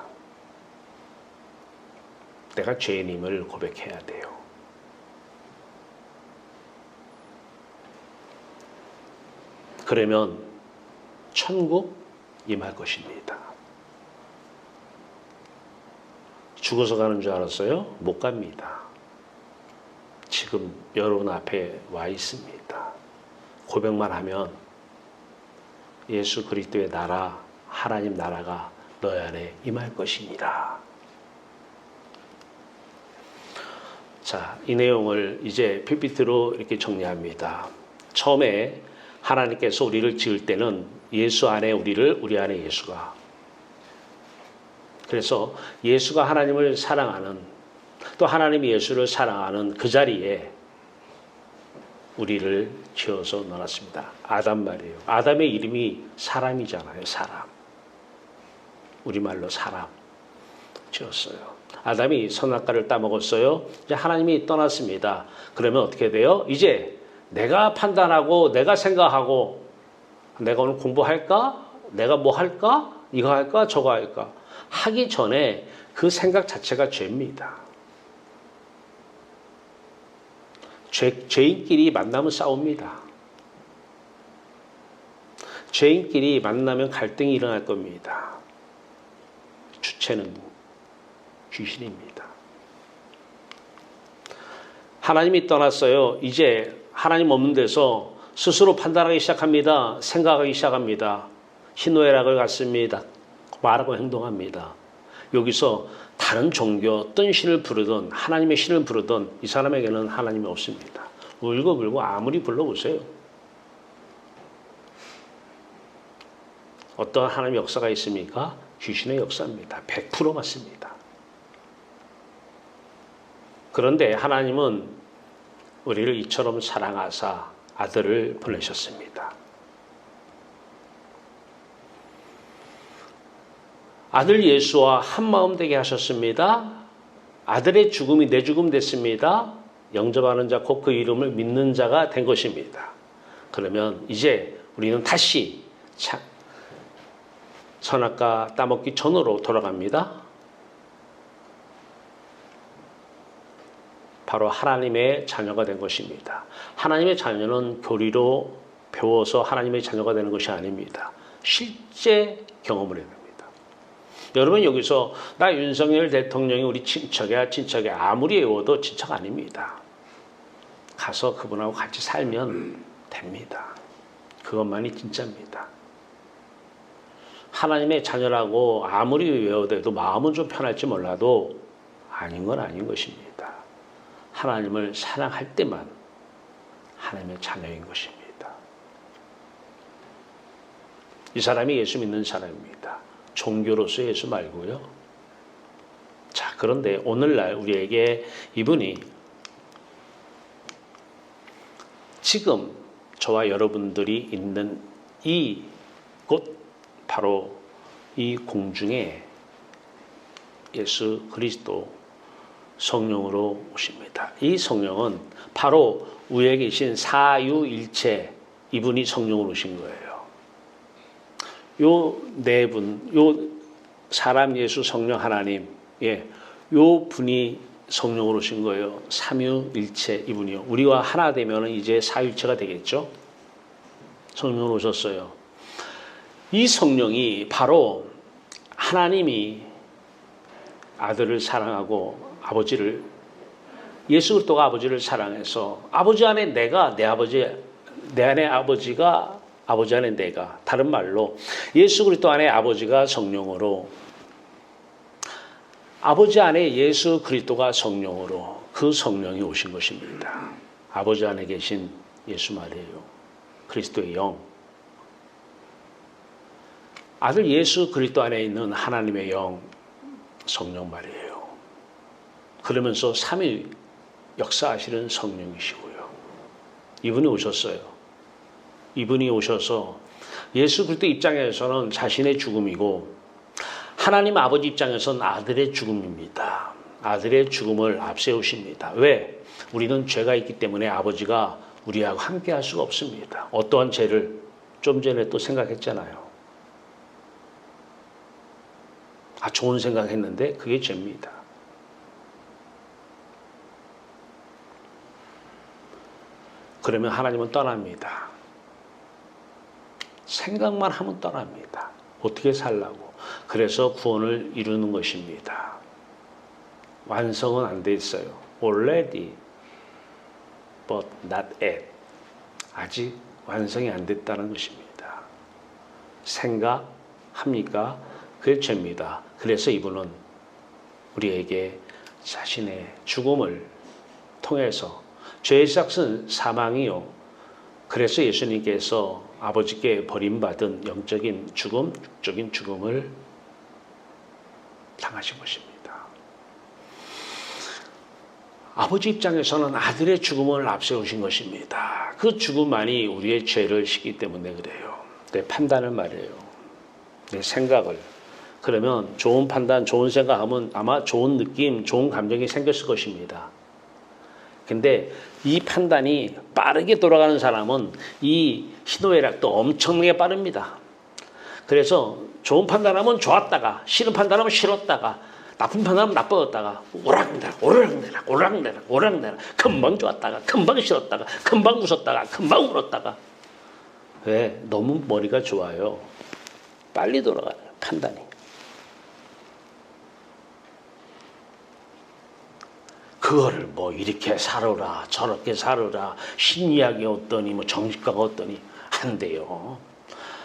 S1: 내가 죄인임을 고백해야 돼요. 그러면 천국 임할 것입니다. 죽어서 가는 줄 알았어요? 못 갑니다. 지금 여러분 앞에 와 있습니다. 고백만 하면 예수 그리스도의 나라, 하나님 나라가 너희 안에 임할 것이니라. 자, 이 내용을 이제 PPT로 이렇게 정리합니다. 처음에 하나님께서 우리를 지을 때는 예수 안에 우리 안에 예수가. 그래서 예수가 하나님을 사랑하는, 또 하나님이 예수를 사랑하는 그 자리에 우리를 지어서 넣어놨습니다. 아담 말이에요. 아담의 이름이 사람이잖아요. 사람. 우리말로 사람 지었어요. 아담이 선악과를 따먹었어요. 이제 하나님이 떠났습니다. 그러면 어떻게 돼요? 이제 내가 판단하고 내가 생각하고 내가 오늘 공부할까? 내가 뭐 할까? 이거 할까? 저거 할까? 하기 전에 그 생각 자체가 죄입니다. 죄인끼리 만나면 싸웁니다. 죄인끼리 만나면 갈등이 일어날 겁니다. 주체는 귀신입니다. 하나님이 떠났어요. 이제 하나님 없는 데서 스스로 판단하기 시작합니다. 생각하기 시작합니다. 희노애락을 갖습니다. 말하고 행동합니다. 여기서 다른 종교, 어떤 신을 부르든 하나님의 신을 부르든 이 사람에게는 하나님이 없습니다. 울고불고 아무리 불러보세요. 어떤 하나님의 역사가 있습니까? 귀신의 역사입니다. 100% 맞습니다. 그런데 하나님은 우리를 이처럼 사랑하사 아들을 보내셨습니다. 아들 예수와 한마음 되게 하셨습니다. 아들의 죽음이 내 죽음 됐습니다. 영접하는 자 곧 그 이름을 믿는 자가 된 것입니다. 그러면 이제 우리는 다시 선악과 따먹기 전으로 돌아갑니다. 바로 하나님의 자녀가 된 것입니다. 하나님의 자녀는 교리로 배워서 하나님의 자녀가 되는 것이 아닙니다. 실제 경험을 해야 됩니다. 여러분 여기서 나 윤석열 대통령이 우리 친척이야 아무리 외워도 친척 아닙니다. 가서 그분하고 같이 살면 됩니다. 그것만이 진짜입니다. 하나님의 자녀라고 아무리 외워도 마음은 좀 편할지 몰라도 아닌 건 아닌 것입니다. 하나님을 사랑할 때만 하나님의 자녀인 것입니다. 이 사람이 예수 믿는 사람입니다. 종교로서 예수 말고요. 자, 그런데 오늘날 우리에게 이분이 지금 저와 여러분들이 있는 이 곳, 바로 이 공중에 예수 그리스도 성령으로 오십니다. 이 성령은 바로 위에 계신 사유일체 이분이 성령으로 오신 거예요. 요 네 분, 요 사람 예수 성령 하나님, 요 분이 성령으로 오신 거예요. 삼유일체 이분이요. 우리와 하나 되면 이제 사유일체가 되겠죠. 성령으로 오셨어요. 이 성령이 바로 하나님이 아들을 사랑하고 아버지를, 예수 그리스도가 아버지를 사랑해서 아버지 안에 내가, 내 안에 아버지가, 아버지 안에 내가, 다른 말로 예수 그리스도 안에 아버지가 성령으로, 아버지 안에 예수 그리스도가 성령으로, 그 성령이 오신 것입니다. 아버지 안에 계신 예수 말이에요. 그리스도의 영. 아들 예수 그리스도 안에 있는 하나님의 영, 성령 말이에요. 그러면서 삼위 역사하시는 성령이시고요. 이분이 오셨어요. 이분이 오셔서 예수 그리스도 입장에서는 자신의 죽음이고 하나님 아버지 입장에서는 아들의 죽음입니다. 아들의 죽음을 앞세우십니다. 왜? 우리는 죄가 있기 때문에 아버지가 우리하고 함께 할 수가 없습니다. 어떠한 죄를 좀 전에 또 생각했잖아요. 좋은 생각했는데 그게 죄입니다. 그러면 하나님은 떠납니다. 생각만 하면 떠납니다. 어떻게 살라고. 그래서 구원을 이루는 것입니다. 완성은 안 돼 있어요. Already, but not yet. 아직 완성이 안 됐다는 것입니다. 생각합니까? 그게 죄입니다. 그래서 이분은 우리에게 자신의 죽음을 통해서, 죄의 삭은 사망이요. 그래서 예수님께서 아버지께 버림받은 영적인 죽음, 육적인 죽음을 당하신 것입니다. 아버지 입장에서는 아들의 죽음을 앞세우신 것입니다. 그 죽음만이 우리의 죄를 씻기 때문에 그래요. 내 판단을 말해요. 내 생각을. 그러면 좋은 판단, 좋은 생각하면 아마 좋은 느낌, 좋은 감정이 생겼을 것입니다. 근데 이 판단이 빠르게 돌아가는 사람은 이 희노애락도 엄청나게 빠릅니다. 그래서 좋은 판단하면 좋았다가, 싫은 판단하면 싫었다가, 나쁜 판단하면 나빠졌다가, 오락내락. 금방 좋았다가, 금방 싫었다가, 금방 웃었다가, 금방 울었다가. 왜? 너무 머리가 좋아요. 빨리 돌아가요, 판단이. 그거를 뭐 이렇게 살으라 저렇게 살으라 신이야기 어떠니 뭐 정신과가 어떠니 안 돼요.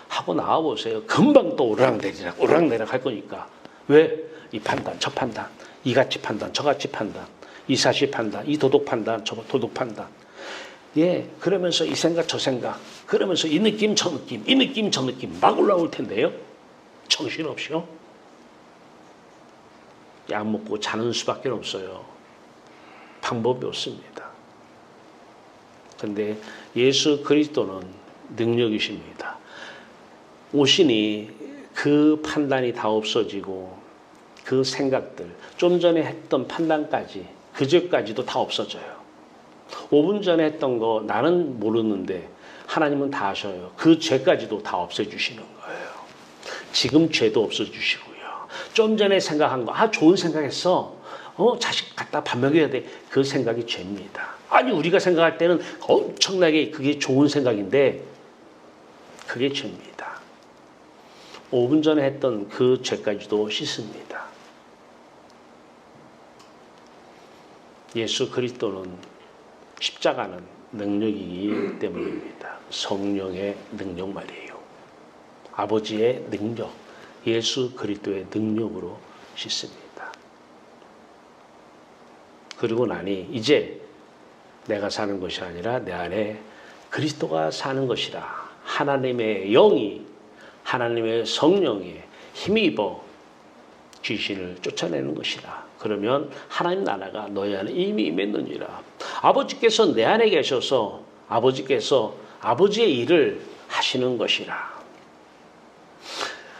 S1: 하고 나와보세요. 금방 또 오락내락 할 거니까. 왜? 이 판단 저 판단, 이 가치 판단 저 가치 판단, 이 사실 판단, 이 도덕 판단 저 도덕 판단. 그러면서 이 생각 저 생각, 그러면서 이 느낌 저 느낌, 이 느낌 저 느낌 막 올라올 텐데요. 정신없이요. 약 먹고 자는 수밖에 없어요. 방법이 없습니다. 그런데 예수 그리스도는 능력이십니다. 오시니 그 판단이 다 없어지고 그 생각들, 좀 전에 했던 판단까지, 그제까지도 다 없어져요. 5분 전에 했던 거 나는 모르는데 하나님은 다 아셔요. 그 죄까지도 다 없애주시는 거예요. 지금 죄도 없애주시고요. 좀 전에 생각한 거, 좋은 생각했어. 자식 갖다 밥 먹여야 돼. 그 생각이 죄입니다. 아니, 우리가 생각할 때는 엄청나게 그게 좋은 생각인데 그게 죄입니다. 5분 전에 했던 그 죄까지도 씻습니다. 예수 그리스도는 십자가는 능력이기 때문입니다. 성령의 능력 말이에요. 아버지의 능력, 예수 그리스도의 능력으로 씻습니다. 그리고 나니 이제 내가 사는 것이 아니라 내 안에 그리스도가 사는 것이라. 하나님의 영이, 하나님의 성령에 힘입어 귀신을 쫓아내는 것이라. 그러면 하나님 나라가 너희 안에 이미 임했느니라. 아버지께서 내 안에 계셔서 아버지께서 아버지의 일을 하시는 것이라.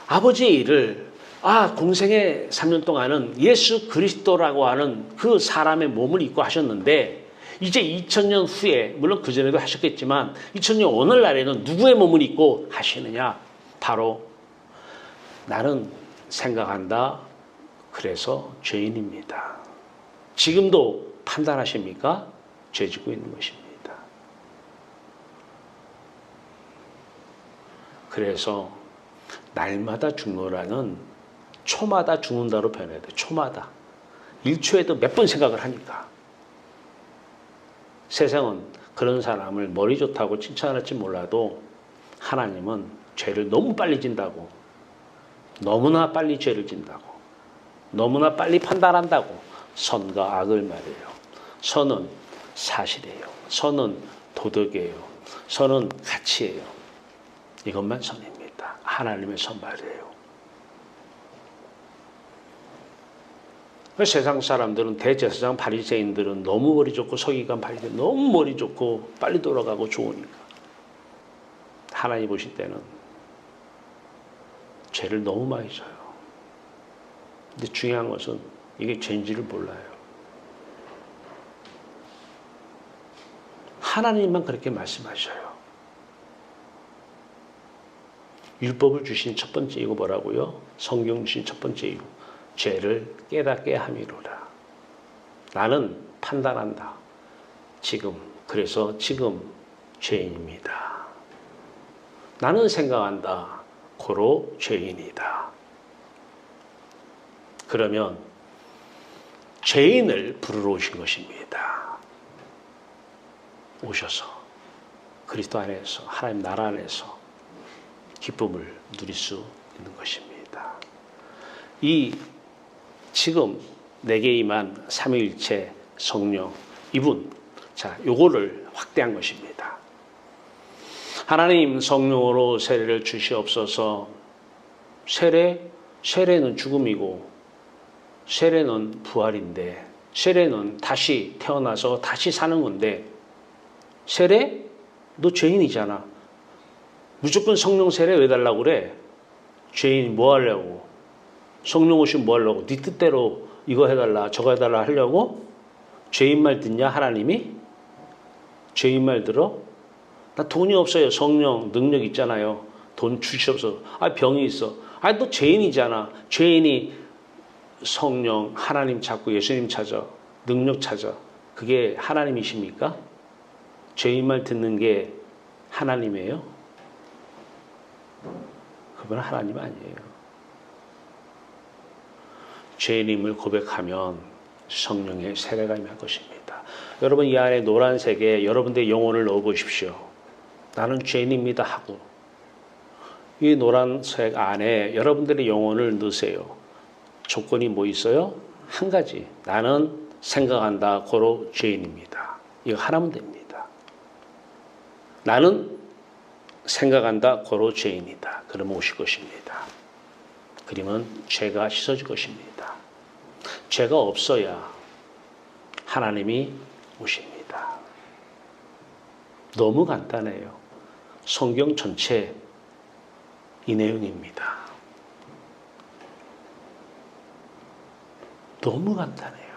S1: 아버지의 일을 공생의 3년 동안은 예수 그리스도라고 하는 그 사람의 몸을 입고 하셨는데 이제 2000년 후에 물론 그전에도 하셨겠지만 2000년 오늘날에는 누구의 몸을 입고 하시느냐? 바로 나는 생각한다. 그래서 죄인입니다. 지금도 판단하십니까? 죄 짓고 있는 것입니다. 그래서 날마다 죽노라는 초마다 죽는다로 변해야 돼. 초마다. 1초에도 몇 번 생각을 하니까. 세상은 그런 사람을 머리 좋다고 칭찬할지 몰라도 하나님은 죄를 너무 빨리 진다고, 너무나 빨리 죄를 진다고, 너무나 빨리 판단한다고 선과 악을 말해요. 선은 사실이에요. 선은 도덕이에요. 선은 가치예요. 이것만 선입니다. 하나님의 선 말이에요. 세상 사람들은 대제사장 바리새인들은 너무 머리 좋고 서기관 바리새인 너무 머리 좋고 빨리 돌아가고 좋으니까 하나님 보실 때는 죄를 너무 많이 져요. 근데 중요한 것은 이게 죄인지를 몰라요. 하나님만 그렇게 말씀하셔요. 율법을 주신 첫 번째 이유 뭐라고요? 성경 주신 첫 번째 이유. 죄를 깨닫게 함이로라. 나는 판단한다. 그래서 지금 죄인입니다. 나는 생각한다. 고로 죄인이다. 그러면 죄인을 부르러 오신 것입니다. 오셔서 그리스도 안에서 하나님 나라 안에서 기쁨을 누릴 수 있는 것입니다. 지금 내게 임한 삼위일체 성령 이분, 요거를 확대한 것입니다. 하나님 성령으로 세례를 주시옵소서. 세례는 죽음이고 세례는 부활인데 세례는 다시 태어나서 다시 사는 건데 세례? 너 죄인이잖아. 무조건 성령 세례 왜 달라고 그래? 죄인이 뭐 하려고? 성령 오시면 뭐 하려고? 네 뜻대로 이거 해달라 저거 해달라 하려고? 죄인 말 듣냐 하나님이? 죄인 말 들어? 나 돈이 없어요. 성령 능력 있잖아요. 돈 주시옵소서. 병이 있어. 너 죄인이잖아. 죄인이 성령 하나님 찾고 예수님 찾아. 능력 찾아. 그게 하나님이십니까? 죄인 말 듣는 게 하나님이에요? 그건 하나님 아니에요. 죄인임을 고백하면 성령의 세례가 임할 것입니다. 여러분 이 안에 노란색에 여러분들의 영혼을 넣어보십시오. 나는 죄인입니다 하고 이 노란색 안에 여러분들의 영혼을 넣으세요. 조건이 뭐 있어요? 한 가지. 나는 생각한다. 고로 죄인입니다. 이거 하나면 됩니다. 나는 생각한다. 고로 죄인이다. 그러면 오실 것입니다. 그러면 죄가 씻어질 것입니다. 죄가 없어야 하나님이 오십니다. 너무 간단해요. 성경 전체 이 내용입니다. 너무 간단해요.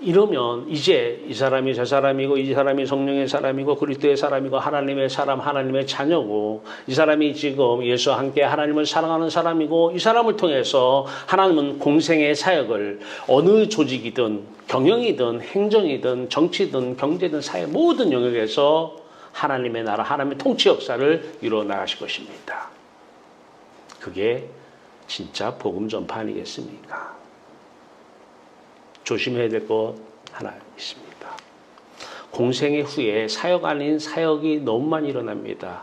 S1: 이러면 이제 이 사람이 저 사람이고 이 사람이 성령의 사람이고 그리스도의 사람이고 하나님의 사람 하나님의 자녀고 이 사람이 지금 예수와 함께 하나님을 사랑하는 사람이고 이 사람을 통해서 하나님은 공생의 사역을 어느 조직이든 경영이든 행정이든 정치든 경제든 사회 모든 영역에서 하나님의 나라 하나님의 통치 역사를 이루어 나가실 것입니다. 그게 진짜 복음 전파 아니겠습니까? 조심해야 될 것 하나 있습니다. 공생의 후에 사역 아닌 사역이 너무 많이 일어납니다.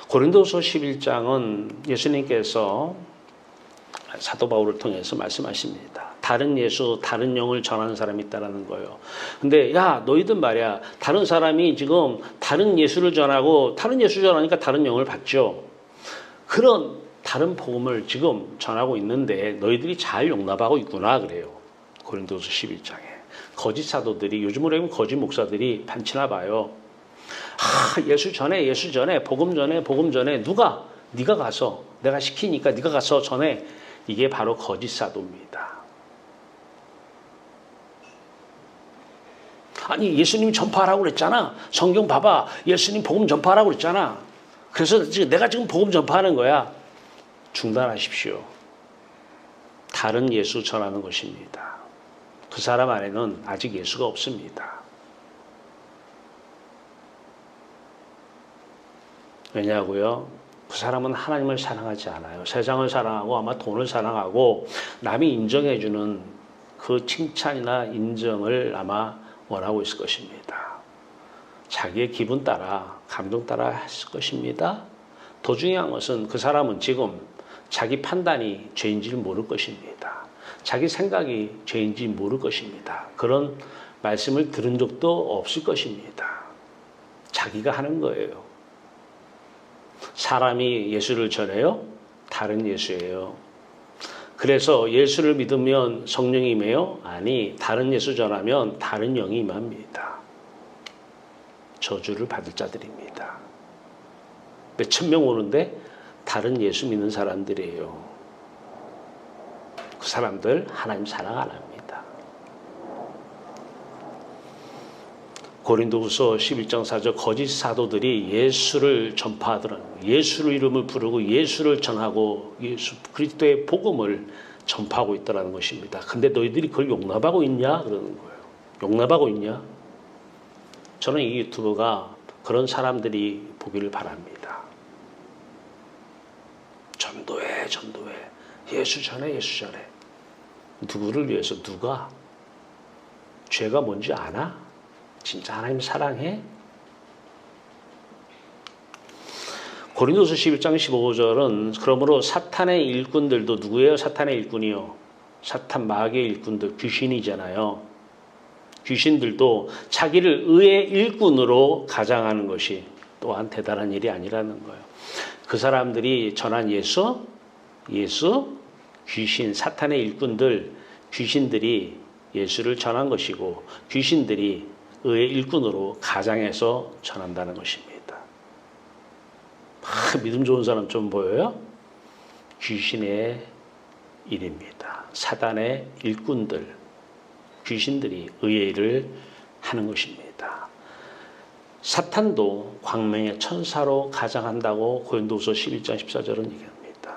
S1: 고린도서 11장은 예수님께서 사도 바울을 통해서 말씀하십니다. 다른 예수, 다른 영을 전하는 사람이 있다는 거예요. 근데 야 너희들 말이야 다른 사람이 지금 다른 예수를 전하고 다른 예수 전하니까 다른 영을 받죠. 그런 다른 복음을 지금 전하고 있는데 너희들이 잘 용납하고 있구나 그래요. 고린도서 11장에 거짓 사도들이 요즘으로 하면 거짓 목사들이 많지나 봐요. 예수 전에, 복음 전에 누가? 네가 가서, 내가 시키니까 네가 가서 전해. 이게 바로 거짓 사도입니다. 아니, 예수님 전파하라고 그랬잖아. 성경 봐봐. 예수님 복음 전파하라고 그랬잖아. 그래서 내가 지금 복음 전파하는 거야. 중단하십시오. 다른 예수 전하는 것입니다. 그 사람 안에는 아직 예수가 없습니다. 왜냐고요? 그 사람은 하나님을 사랑하지 않아요. 세상을 사랑하고 아마 돈을 사랑하고 남이 인정해주는 그 칭찬이나 인정을 아마 원하고 있을 것입니다. 자기의 기분 따라, 감동 따라 했을 것입니다. 더 중요한 것은 그 사람은 지금 자기 판단이 죄인지를 모를 것입니다. 자기 생각이 죄인지 모를 것입니다. 그런 말씀을 들은 적도 없을 것입니다. 자기가 하는 거예요. 사람이 예수를 전해요? 다른 예수예요. 그래서 예수를 믿으면 성령이 임해요? 아니, 다른 예수 전하면 다른 영이 임합니다. 저주를 받을 자들입니다. 몇천 명 오는데 다른 예수 믿는 사람들이에요. 그 사람들 하나님 사랑 안 합니다. 고린도후서 11장 4절 거짓 사도들이 예수를 전파하더라고요. 예수의 이름을 부르고 예수를 전하고 예수 그리스도의 복음을 전파하고 있다는 것입니다. 근데 너희들이 그걸 용납하고 있냐? 그러는 거예요. 용납하고 있냐? 저는 이 유튜브가 그런 사람들이 보기를 바랍니다. 전도해. 예수 전해. 누구를 위해서? 누가? 죄가 뭔지 아나? 진짜 하나님 사랑해? 고린도서 11장 15절은 그러므로 사탄의 일꾼들도 누구예요? 사탄의 일꾼이요. 사탄 마귀의 일꾼들 귀신이잖아요. 귀신들도 자기를 의의 일꾼으로 가장하는 것이 또한 대단한 일이 아니라는 거예요. 그 사람들이 전한 예수, 귀신, 사탄의 일꾼들, 귀신들이 예수를 전한 것이고 귀신들이 의의 일꾼으로 가장해서 전한다는 것입니다. 믿음 좋은 사람 좀 보여요? 귀신의 일입니다. 사단의 일꾼들, 귀신들이 의의 일을 하는 것입니다. 사탄도 광명의 천사로 가장한다고 고린도후서 11장 14절은 얘기합니다.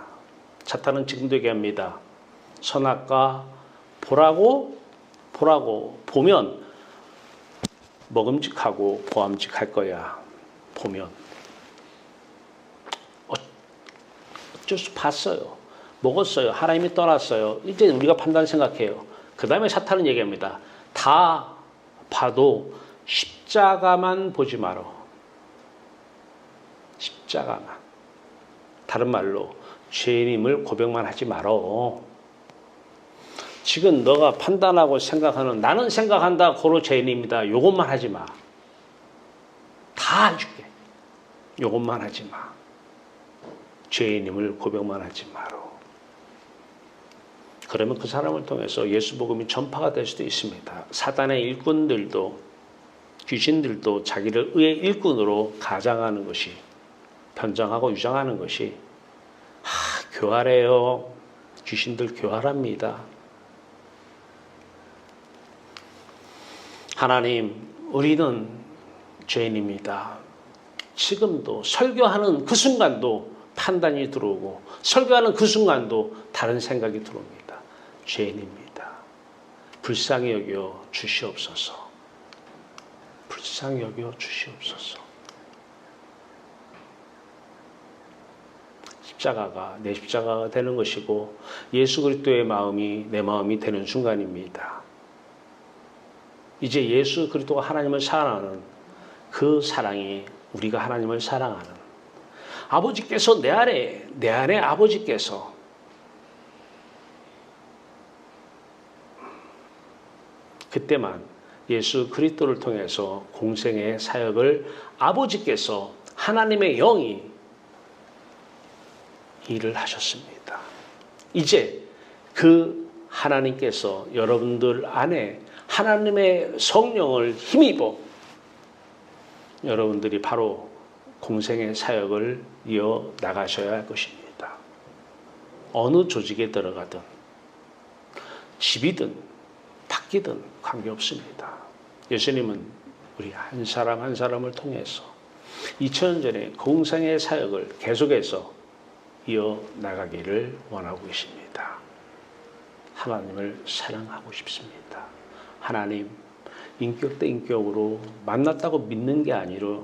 S1: 사탄은 지금도 얘기합니다. 선악과 보라고 보면 먹음직하고 보암직할 거야. 보면 어쩔 수 봤어요. 먹었어요. 하나님이 떠났어요. 이제 우리가 판단 생각해요. 그 다음에 사탄은 얘기합니다. 다 봐도 십자가만 보지 마라. 십자가만. 다른 말로 죄인임을 고백만 하지 마라. 지금 너가 판단하고 생각하는 나는 생각한다 고로 죄인입니다. 요것만 하지 마. 다 해줄게. 요것만 하지 마. 죄인임을 고백만 하지 마라. 그러면 그 사람을 통해서 예수 복음이 전파가 될 수도 있습니다. 사단의 일꾼들도 귀신들도 자기를 의의 일꾼으로 가장하는 것이 변장하고 유장하는 것이 교활해요. 귀신들 교활합니다. 하나님, 우리는 죄인입니다. 지금도 설교하는 그 순간도 판단이 들어오고 설교하는 그 순간도 다른 생각이 들어옵니다. 죄인입니다. 불쌍히 여겨 주시옵소서. 불쌍히 여겨 주시옵소서. 십자가가 내 십자가가 되는 것이고 예수 그리스도의 마음이 내 마음이 되는 순간입니다. 이제 예수 그리스도가 하나님을 사랑하는 그 사랑이 우리가 하나님을 사랑하는 아버지께서 내 안에 아버지께서 그때만 예수 그리스도를 통해서 공생의 사역을 아버지께서 하나님의 영이 일을 하셨습니다. 이제 그 하나님께서 여러분들 안에 하나님의 성령을 힘입어 여러분들이 바로 공생의 사역을 이어 나가셔야 할 것입니다. 어느 조직에 들어가든 집이든 밖이든 관계없습니다. 예수님은 우리 한 사람 한 사람을 통해서 2000년 전에 공생의 사역을 계속해서 이어 나가기를 원하고 계십니다. 하나님을 사랑하고 싶습니다. 하나님, 인격 대 인격으로 만났다고 믿는 게 아니라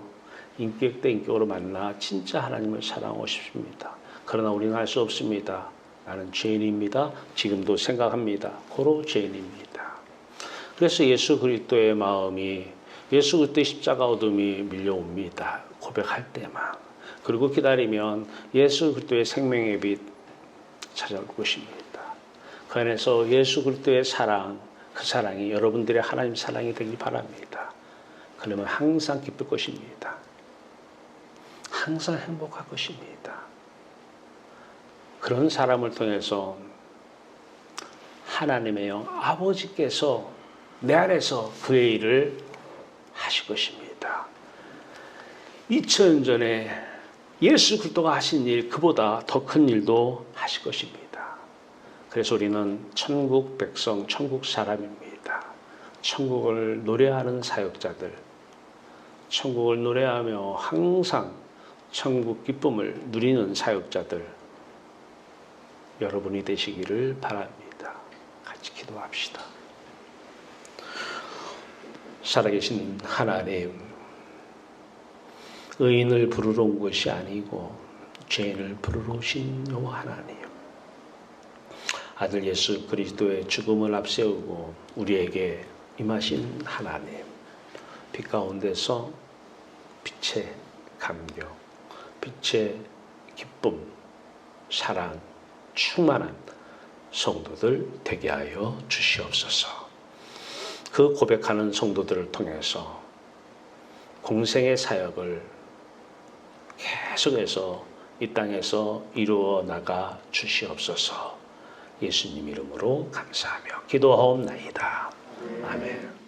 S1: 인격 대 인격으로 만나 진짜 하나님을 사랑하고 싶습니다. 그러나 우리는 할 수 없습니다. 나는 죄인입니다. 지금도 생각합니다. 고로 죄인입니다. 그래서 예수 그리스도의 마음이 예수 그리스도의 십자가 어둠이 밀려옵니다. 고백할 때만. 그리고 기다리면 예수 그리스도의 생명의 빛 찾아올 것입니다. 그 안에서 예수 그리스도의 사랑, 그 사랑이 여러분들의 하나님 사랑이 되길 바랍니다. 그러면 항상 기쁠 것입니다. 항상 행복할 것입니다. 그런 사람을 통해서 하나님의 영 아버지께서 내 안에서 그의 일을 하실 것입니다. 2000년 전에 예수 그리스도가 하신 일, 그보다 더 큰 일도 하실 것입니다. 그래서 우리는 천국 백성, 천국 사람입니다. 천국을 노래하는 사역자들, 천국을 노래하며 항상 천국 기쁨을 누리는 사역자들, 여러분이 되시기를 바랍니다. 같이 기도합시다. 살아계신 하나님, 의인을 부르러 온 것이 아니고 죄인을 부르러 오신 여호와 하나님, 아들 예수 그리스도의 죽음을 앞세우고 우리에게 임하신 하나님, 빛 가운데서 빛의 감격, 빛의 기쁨, 사랑 충만한 성도들 되게 하여 주시옵소서. 그 고백하는 성도들을 통해서 공생의 사역을 계속해서 이 땅에서 이루어 나가 주시옵소서. 예수님 이름으로 감사하며 기도하옵나이다. 아멘.